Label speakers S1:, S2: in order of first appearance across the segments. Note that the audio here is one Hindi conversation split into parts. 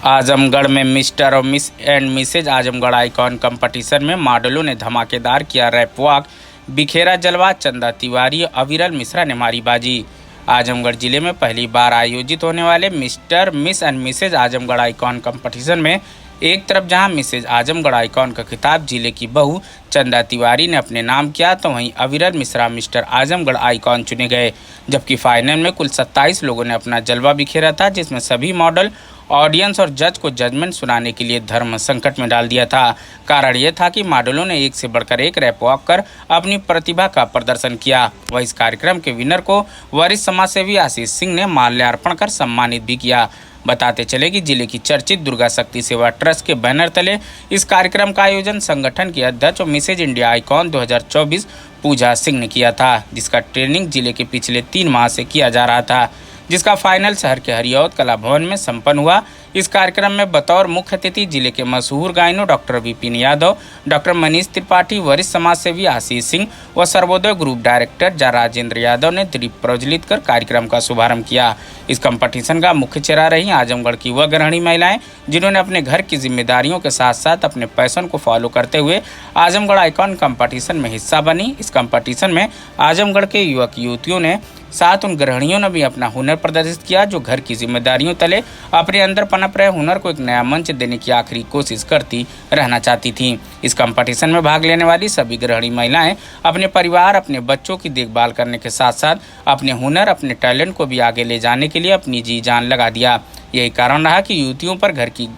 S1: आजमगढ़ में मिस्टर और miss and missus Azamgarh icon competition में मॉडलों ने धमाकेदार किया रैप वॉक। बिखेरा जलवा, चंदा तिवारी और अविरल मिश्रा ने मारी बाजी। आजमगढ़ जिले में पहली बार आयोजित होने वाले mister miss and missus Azamgarh icon competition में एक तरफ जहां मिसेज आजमगढ़ आइकॉन का खिताब जिले की बहू चंदा तिवारी ने अपने नाम किया, तो वहीं अविरल मिश्रा मिस्टर आजमगढ़ आइकॉन चुने गए। जबकि फाइनल में कुल 27 लोगों ने अपना जलवा बिखेरा था, जिसमें सभी मॉडल ऑडियंस और जज को जजमेंट सुनाने के लिए धर्म संकट में डाल दिया था। कारण यह था कि मॉडलों ने एक से बढ़कर एक रैप वॉक कर अपनी प्रतिभा का प्रदर्शन किया। वह इस कार्यक्रम के विनर को वरिष्ठ समाजसेवी आशीष सिंह ने माल्यार्पण कर सम्मानित भी किया। बताते चले कि जिले की चर्चित दुर्गा शक्ति सेवा ट्रस्ट के बैनर तले इस कार्यक्रम का आयोजन संगठन के अध्यक्ष और मिसेज इंडिया आइकॉन 2024 पूजा सिंह ने किया था, जिसका ट्रेनिंग जिले के पिछले 3 माह से किया जा रहा था, जिसका फाइनल शहर के हरियौद कला भवन में संपन्न हुआ। इस कार्यक्रम में बतौर मुख्य अतिथि जिले के मशहूर गायनों डॉक्टर विपिन यादव, डॉक्टर मनीष त्रिपाठी, वरिष्ठ समाजसेवी आशीष सिंह व सर्वोदय ग्रुप डायरेक्टर राजेंद्र यादव ने दीप प्रज्वलित कर कार्यक्रम का शुभारंभ किया। इस कंपटीशन का मुख्य चेहरा रही आजमगढ़ की वह गृहिणी महिलाएं, जिन्होंने अपने घर की जिम्मेदारियों के साथ साथ अपने पैशन को फॉलो करते हुए आजमगढ़ आइकॉन कंपटीशन में हिस्सा बनी। इस कंपटीशन में आजमगढ़ के युवक युवतियों ने साथ उन गृहिणियों ने भी अपना हुनर प्रदर्शित किया, जो घर की जिम्मेदारियों तले अपने अंदर पनप रहे हुनर को एक नया मंच देने की आखिरी कोशिश करती रहना चाहती थीं। इस कंपटीशन में भाग लेने वाली सभी गृहिणी महिलाएं अपने परिवार, अपने बच्चों की देखभाल करने के साथ साथ अपने हुनर, अपने टैलेंट को भी आगे ले जाने के लिए अपनी जी जान लगा दिया। यही कारण रहा कि युवतियों पर घर की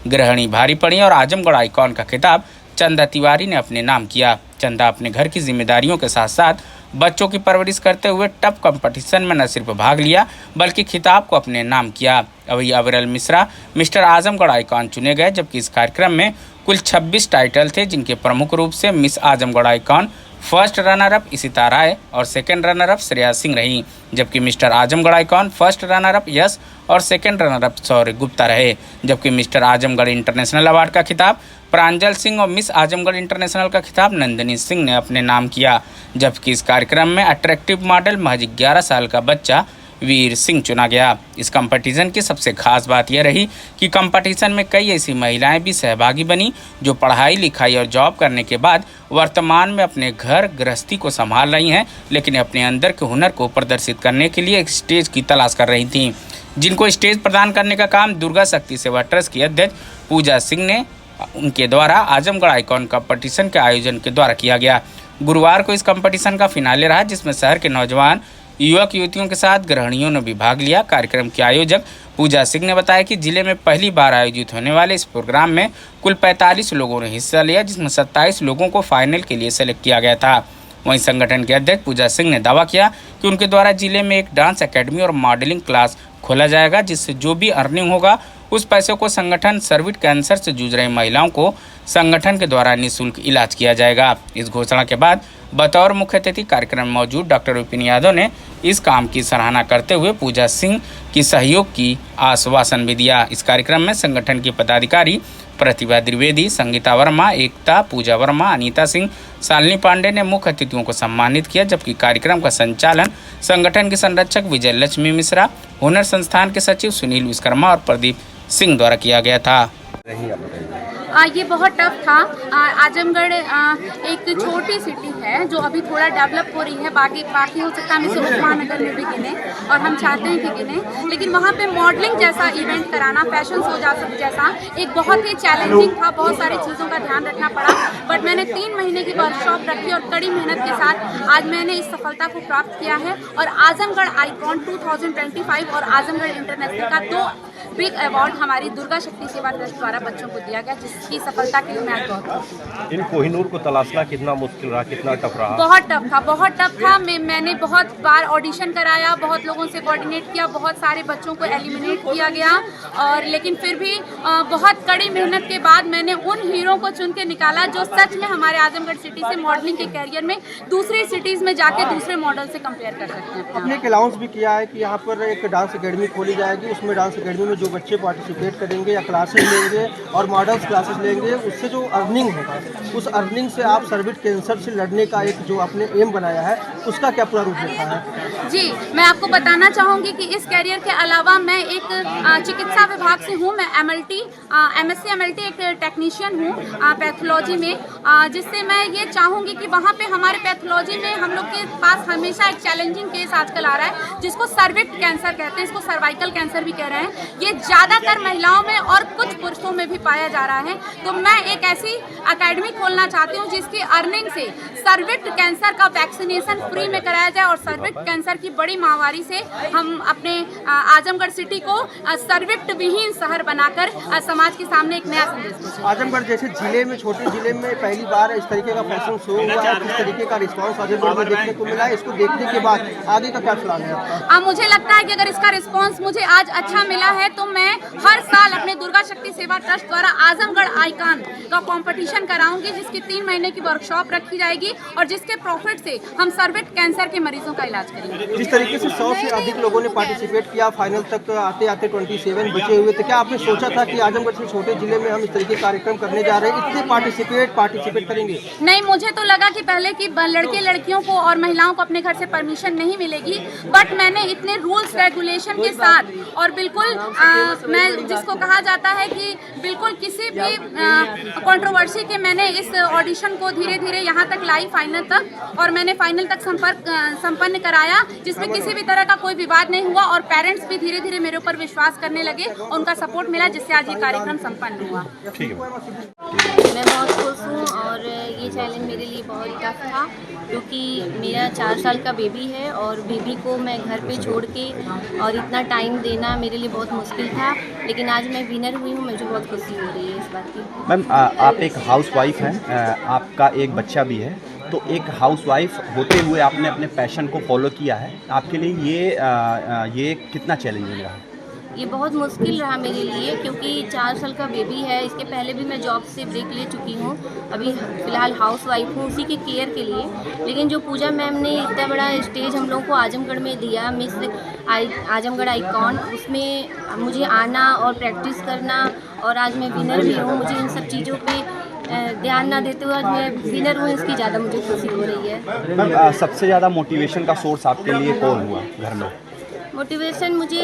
S1: गृहिणी भारी पड़ी और आजमगढ़ आइकॉन का खिताब चंदा तिवारी ने अपने नाम किया। चंदा अपने घर की जिम्मेदारियों के साथ साथ बच्चों की परवरिश करते हुए टफ कंपटीशन में न सिर्फ भाग लिया बल्कि खिताब को अपने नाम किया। वही अविरल मिश्रा मिस्टर आजमगढ़ आइकॉन चुने गए, जबकि इस कार्यक्रम में कुल 26 टाइटल थे, जिनके प्रमुख रूप से miss Azamgarh icon first runner up Ishita Rai और second runner up Shreya Singh रही, जबकि mister Azamgarh icon first runner up Yash और second runner up Shaurya Gupta रहे। जबकि मिस्टर आजमगढ़ इंटरनेशनल अवार्ड का खिताब प्रांजल सिंह और मिस आजमगढ़ इंटरनेशनल का खिताब नंदिनी सिंह ने अपने नाम किया। जबकि इस कार्यक्रम में अट्रैक्टिव मॉडल महज 11 साल का बच्चा वीर सिंह चुना गया। इस कंपटीशन की सबसे खास बात यह रही कि कंपटीशन में कई ऐसी महिलाएं भी सहभागी बनी, जो पढ़ाई लिखाई और जॉब करने के बाद वर्तमान में अपने घर गृहस्थी को संभाल रही हैं, लेकिन अपने अंदर के हुनर को प्रदर्शित करने के लिए एक स्टेज की तलाश कर रही थीं, जिनको स्टेज प्रदान करने का काम दुर्गा शक्ति सेवा ट्रस्ट की अध्यक्ष पूजा सिंह ने उनके द्वारा आजमगढ़ आइकॉन कंपटीशन के आयोजन के द्वारा किया गया। गुरुवार को इस कंपटीशन का फिनाले रहा, जिसमें शहर के नौजवान युवक युवतियों के साथ गृहिणियों ने भी भाग लिया। कार्यक्रम के आयोजक पूजा सिंह ने बताया कि जिले में पहली बार आयोजित होने वाले इस प्रोग्राम में कुल 45 लोगों ने हिस्सा लिया, जिसमें 27 लोगों को फाइनल के लिए सेलेक्ट किया गया था। वहीं संगठन के अध्यक्ष पूजा सिंह ने दावा किया कि उनके द्वारा जिले में एक डांस एकेडमी और मॉडलिंग क्लास खोला जाएगा, जिससे जो भी अर्निंग होगा उस पैसे को संगठन सर्विक्स कैंसर से जूझ रही महिलाओं को संगठन के द्वारा निःशुल्क इलाज किया जाएगा। इस घोषणा के बाद बतौर मुख्य अतिथि कार्यक्रम में मौजूद डॉक्टर विपिन यादव ने इस काम की सराहना करते हुए पूजा सिंह की सहयोग की आश्वासन भी दिया। इस कार्यक्रम में संगठन की पदाधिकारी प्रतिभा द्विवेदी, संगीता वर्मा, एकता, पूजा वर्मा, अनीता सिंह, शालिनी पांडे ने मुख्य अतिथियों को सम्मानित किया। जबकि कार्यक्रम का संचालन संगठन के संरक्षक विजय लक्ष्मी मिश्रा, हुनर संस्थान के सचिव सुनील विश्वकर्मा और प्रदीप सिंह द्वारा किया गया था।
S2: ये बहुत टफ था। आजमगढ़ एक छोटी सिटी है जो अभी थोड़ा डेवलप हो रही है। बाकी हो सकता है हम इसे उपमहानगर में भी गिने और हम चाहते हैं कि गिने, लेकिन वहाँ पे मॉडलिंग जैसा इवेंट कराना, फैशन शो जैसा एक बहुत ही चैलेंजिंग था। बहुत सारी चीज़ों का ध्यान रखना पड़ा, बट मैंने 3 महीने की वर्कशॉप रखी और कड़ी मेहनत के साथ आज मैंने इस सफलता को प्राप्त किया है। और आजमगढ़ आइकॉन 2025 और आजमगढ़ इंटरनेशनल का बिग अवार्ड हमारी दुर्गा शक्ति सेवा ट्रस्ट द्वारा बच्चों को दिया गया, जिसकी सफलता के लिए मैं आज बहुत खुश हूँ।
S3: इन कोहिनूर को तलाशना कितना मुश्किल रहा, कितना टफ रहा?
S2: बहुत टफ था। मैंने बहुत बार ऑडिशन कराया, बहुत लोगों से कोऑर्डिनेट किया, बहुत सारे बच्चों को एलिमिनेट किया गया, और लेकिन फिर भी बहुत कड़ी मेहनत के बाद मैंने उन हीरो को चुन के निकाला जो सच में हमारे आजमगढ़ सिटी से मॉडलिंग के कैरियर में दूसरी सिटीज़ में जाके दूसरे मॉडल से कंपेयर कर सकते हैं।
S4: आपने एक अनाउंस भी किया है कि यहाँ पर एक डांस एकेडमी खोली जाएगी, उसमें डांस एकेडमी में जो बच्चे पार्टिसिपेट करेंगे या क्लासेस लेंगे और मॉडल्स क्लासेस लेंगे, उससे जो अर्निंग होगा उस अर्निंग से आप सर्विक्स कैंसर से लड़ने का एक जो आपने एम बनाया है उसका क्या पूरा रूप देखा है? जी, मैं आपको बताना चाहूँगी कि इस कैरियर के अलावा मैं एक चिकित्सा विभाग से हूँ। मैं MSc MLT एक टेक्नीशियन हूँ पैथोलॉजी में, जिससे मैं ये चाहूँगी कि वहाँ पे हमारे पैथोलॉजी में हम लोग के पास हमेशा एक चैलेंजिंग केस आजकल आ रहा है जिसको सर्विक्स कैंसर कहते हैं, इसको सर्वाइकल कैंसर भी कह रहे हैं। ये ज़्यादातर महिलाओं में और कुछ पुरुषों में भी पाया जा रहा है। तो मैं एक ऐसी अकेडमी खोलना चाहती हूँ जिसकी अर्निंग से सर्विक्स कैंसर का वैक्सीनेशन फ्री में कराया जाए और सर्विक्स कैंसर की बड़ी महामारी से हम अपने आजमगढ़ सिटी को सर्विक्स विहीन शहर बनाकर समाज के सामने एक नया संदेश दें। आजमगढ़ जैसे जिले में, छोटे जिले में पहली बार इस तरीके का फैशन शो हुआ है, किस तरीके का रिस्पांस आजमगढ़ में देखने को मिला है, इसको देखने के बाद आगे का क्या प्लान है आपका?
S2: मुझे लगता है कि अगर इसका रिस्पांस मुझे आज अच्छा मिला है तो मैं हर साल अपने दुर्गा शक्ति सेवा ट्रस्ट द्वारा आजमगढ़ आइकॉन का कंपटीशन कराऊंगी, जिसकी 3 महीने की वर्कशॉप रखी जाएगी और जिसके प्रॉफिट से हम सर्विक्स कैंसर के मरीजों का इलाज करेंगे।
S4: जिस तरीके से 100 से अधिक लोगों ने पार्टिसिपेट किया, फाइनल तक आते आते 27 बचे हुए थे, क्या आपने सोचा था कि आजमगढ़ से छोटे जिले में हम इस तरीके के कार्यक्रम करने जा रहे हैं, इतने पार्टिसिपेट करेंगे?
S2: नहीं, मुझे तो लगा कि पहले कि लड़के लड़कियों को और महिलाओं को अपने घर से परमिशन नहीं मिलेगी, बट मैंने इतने रूल्स रेगुलेशन के साथ और बिल्कुल मैं जिसको कहा जाता है कि बिल्कुल किसी भी कंट्रोवर्सी के मैंने इस ऑडिशन को धीरे धीरे यहाँ तक लाई फाइनल तक, और मैंने फाइनल तक संपन्न कराया जिसमें किसी भी तरह का कोई विवाद नहीं हुआ और पेरेंट्स भी धीरे धीरे मेरे ऊपर विश्वास करने लगे, उनका सपोर्ट मिला, जिससे आज ये कार्यक्रम संपन्न हुआ।
S5: मैं बहुत खुश हूँ और ये चैलेंज मेरे लिए बहुत टफ था क्योंकि मेरा 4 साल का बेबी है और बेबी को मैं घर पे छोड़ के और इतना टाइम देना मेरे लिए बहुत मुश्किल था, लेकिन आज मैं विनर हुई हूँ, मुझे बहुत खुशी हो रही है इस बात की।
S6: मैम, आप एक हाउसवाइफ हैं, आपका एक बच्चा भी है, तो एक हाउसवाइफ होते हुए आपने अपने पैशन को फॉलो किया है, आपके लिए ये कितना चैलेंजिंग रहा?
S5: ये बहुत मुश्किल रहा मेरे लिए क्योंकि 4 साल का बेबी है। इसके पहले भी मैं जॉब से ब्रेक ले चुकी हूँ, अभी फ़िलहाल हाउसवाइफ हूँ उसी के केयर के लिए। लेकिन जो पूजा मैम ने इतना बड़ा स्टेज हम लोगों को आजमगढ़ में दिया, मिस आजमगढ़ आइकॉन, उसमें मुझे आना और प्रैक्टिस करना, और आज मैं विनर भी हूँ। मुझे इन सब चीज़ों पे ध्यान ना देते हुए आज मैं विनर हूँ, इसकी ज़्यादा मुझे खुशी हो रही है।
S6: मैम, सबसे ज़्यादा मोटिवेशन का सोर्स आपके लिए कौन हुआ घर में?
S5: मोटिवेशन मुझे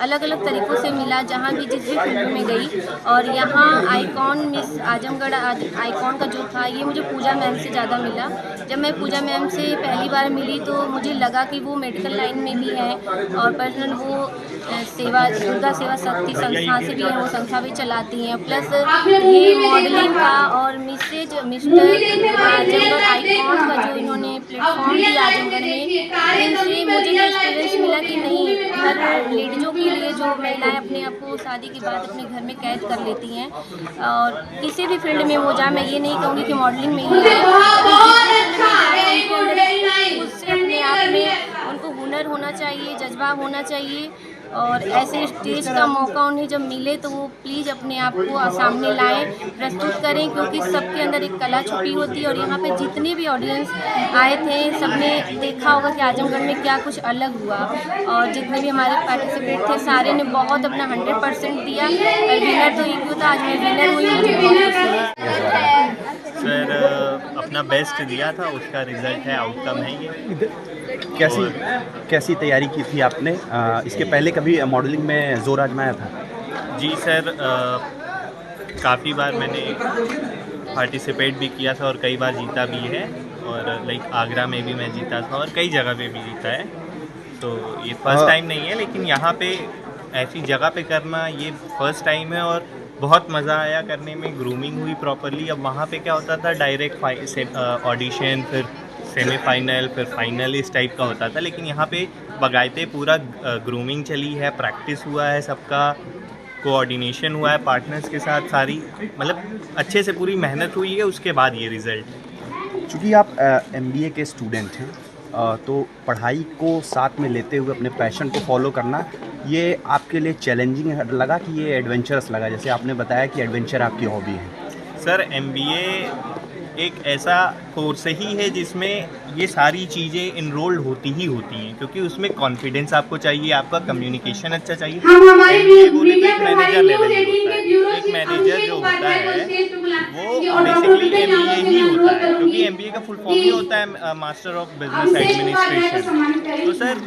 S5: अलग अलग तरीक़ों से मिला, जहाँ भी जिस भी फील्ड में गई, और यहाँ आइकॉन मिस आजमगढ़ आइकॉन का जो था ये मुझे पूजा मैम से ज़्यादा मिला। जब मैं पूजा मैम से पहली बार मिली तो मुझे लगा कि वो मेडिकल लाइन में भी है और पर्सनल वो दुर्गा सेवा शक्ति संस्था से भी है, वो संस्था भी चलाती हैं, प्लस ये मॉडलिंग का और मिस्टर आजमगढ़ आइकॉन का जो इन्होंने प्लेटफॉर्म दिया आजमगढ़ में, इनसे मुझे ये एक्सपीरियंस मिला कि नहीं, हर लेडीज़ों के लिए जो महिलाएं अपने आप को शादी के बाद अपने घर में कैद कर लेती हैं और किसी भी फील्ड में वो जाए, मैं ये नहीं कहूँगी कि मॉडलिंग में ही है, उससे अपने आप में उनको हुनर होना चाहिए, जज्बा होना चाहिए, और ऐसे स्टेज का मौका उन्हें जब मिले तो वो प्लीज़ अपने आप को सामने लाएं, प्रस्तुत करें, क्योंकि सबके अंदर एक कला छुपी होती है। और यहाँ पे जितने भी ऑडियंस आए थे सबने देखा होगा कि आजमगढ़ में क्या कुछ अलग हुआ, और जितने भी हमारे पार्टिसिपेट थे सारे ने बहुत अपना 100% दिया, और विनर तो एक ही था, आज मैं विनर हुई, मुझे बहुत खुशी है।
S7: सर, अपना बेस्ट दिया था, उसका रिज़ल्ट है, आउटकम है ये।
S6: कैसी तैयारी की थी आपने? इसके पहले कभी मॉडलिंग में जोर आजमाया था?
S7: जी सर, काफ़ी बार मैंने पार्टिसिपेट भी किया था और कई बार जीता भी है, और लाइक आगरा में भी मैं जीता था और कई जगह पे भी जीता है, तो ये फर्स्ट टाइम नहीं है, लेकिन यहाँ पे ऐसी जगह पे करना ये फर्स्ट टाइम है और बहुत मज़ा आया करने में, ग्रूमिंग हुई प्रॉपरली। अब वहाँ पे क्या होता था, डायरेक्ट ऑडिशन, फिर सेमीफाइनल, फिर फाइनल, इस टाइप का होता था, लेकिन यहाँ पे बगायते पूरा ग्रूमिंग चली है, प्रैक्टिस हुआ है सबका, कोऑर्डिनेशन हुआ है पार्टनर्स के साथ, सारी मतलब अच्छे से पूरी मेहनत हुई है, उसके बाद ये रिज़ल्ट।
S6: चूँकि आप MBA के स्टूडेंट हैं तो पढ़ाई को साथ में लेते हुए अपने पैशन को फॉलो करना ये आपके लिए चैलेंजिंग लगा कि ये एडवेंचरस लगा? जैसे आपने बताया कि एडवेंचर आपकी हॉबी है।
S7: सर MBA एक ऐसा कोर्स ही है जिसमें ये सारी चीज़ें इनरोल्ड होती हैं, क्योंकि उसमें कॉन्फिडेंस आपको चाहिए, आपका कम्युनिकेशन अच्छा चाहिए। MBA बोले तो एक मैनेजर लेवल ही होता है। एक मैनेजर जो होता है वो बेसिकली MBA ही होता है, क्योंकि MBA का फुल फॉर्म ही होता है मास्टर ऑफ बिजनेस एडमिनिस्ट्रेशन। तो सर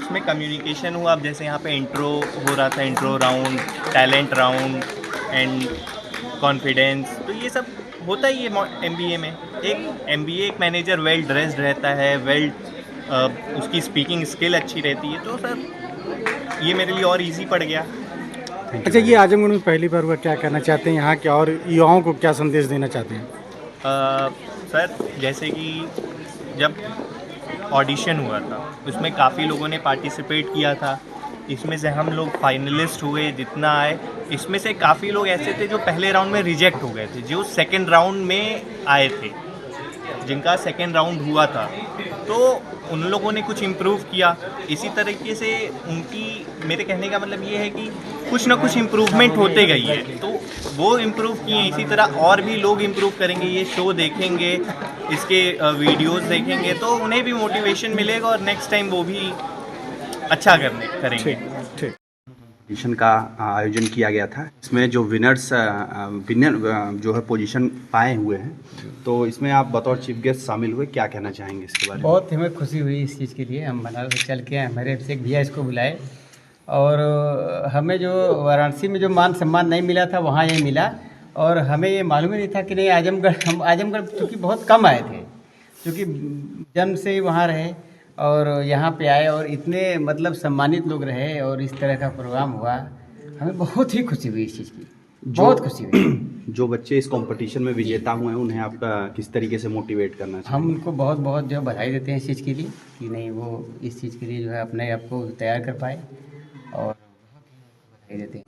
S7: उसमें कम्युनिकेशन हुआ। अब जैसे यहाँ पे इंट्रो हो रहा था, intro round, talent round and confidence, तो ये सब होता ही है MBA में। एक MBA एक मैनेजर वेल ड्रेस्ड रहता है, उसकी स्पीकिंग स्किल अच्छी रहती है, तो सर ये मेरे लिए और इजी पड़ गया।
S8: अच्छा, ये आजमगढ़ में पहली बार हुआ, क्या कहना चाहते हैं यहाँ के और युवाओं को क्या संदेश देना चाहते हैं?
S7: सर जैसे कि जब ऑडिशन हुआ था उसमें काफ़ी लोगों ने पार्टिसिपेट किया था, इसमें से हम लोग फाइनलिस्ट हुए जितना आए। इसमें से काफ़ी लोग ऐसे थे जो पहले राउंड में रिजेक्ट हो गए थे, जो सेकंड राउंड में आए थे, जिनका सेकंड राउंड हुआ था, तो उन लोगों ने कुछ इम्प्रूव किया। इसी तरीके से उनकी, मेरे कहने का मतलब ये है कि कुछ ना कुछ इम्प्रूवमेंट होते गई है, तो वो इम्प्रूव किए। इसी तरह और भी लोग इम्प्रूव करेंगे, ये शो देखेंगे, इसके वीडियोस देखेंगे, तो उन्हें भी मोटिवेशन मिलेगा और नेक्स्ट टाइम वो भी अच्छा करेंगे।
S8: ठीक।
S6: कंपटीशन का आयोजन किया गया था, इसमें जो विनर जो है पोजीशन पाए हुए हैं, तो इसमें आप बतौर चीफ गेस्ट शामिल हुए, क्या कहना चाहेंगे इसके बारे में?
S9: बहुत हमें खुशी हुई इस चीज़ के लिए। हम बनारस चल के हमारे से एक भैया इसको बुलाए, और हमें जो वाराणसी में जो मान सम्मान नहीं मिला था वहाँ ये मिला, और हमें ये मालूम ही नहीं था कि नहीं हम आजमगढ़ चूँकि बहुत कम आए थे, क्योंकि जन्म से ही वहाँ रहे और यहाँ पे आए और इतने मतलब सम्मानित लोग रहे और इस तरह का प्रोग्राम हुआ, हमें बहुत ही खुशी हुई इस चीज़ की, बहुत खुशी हुई।
S6: जो बच्चे इस कंपटीशन में विजेता हुए हैं उन्हें आप किस तरीके से मोटिवेट करना चाहिए?
S9: हम उनको बहुत बहुत जो बधाई देते हैं इस चीज़ के लिए कि नहीं वो इस चीज़ के लिए जो है अपने आप को तैयार कर पाए, और बधाई देते हैं।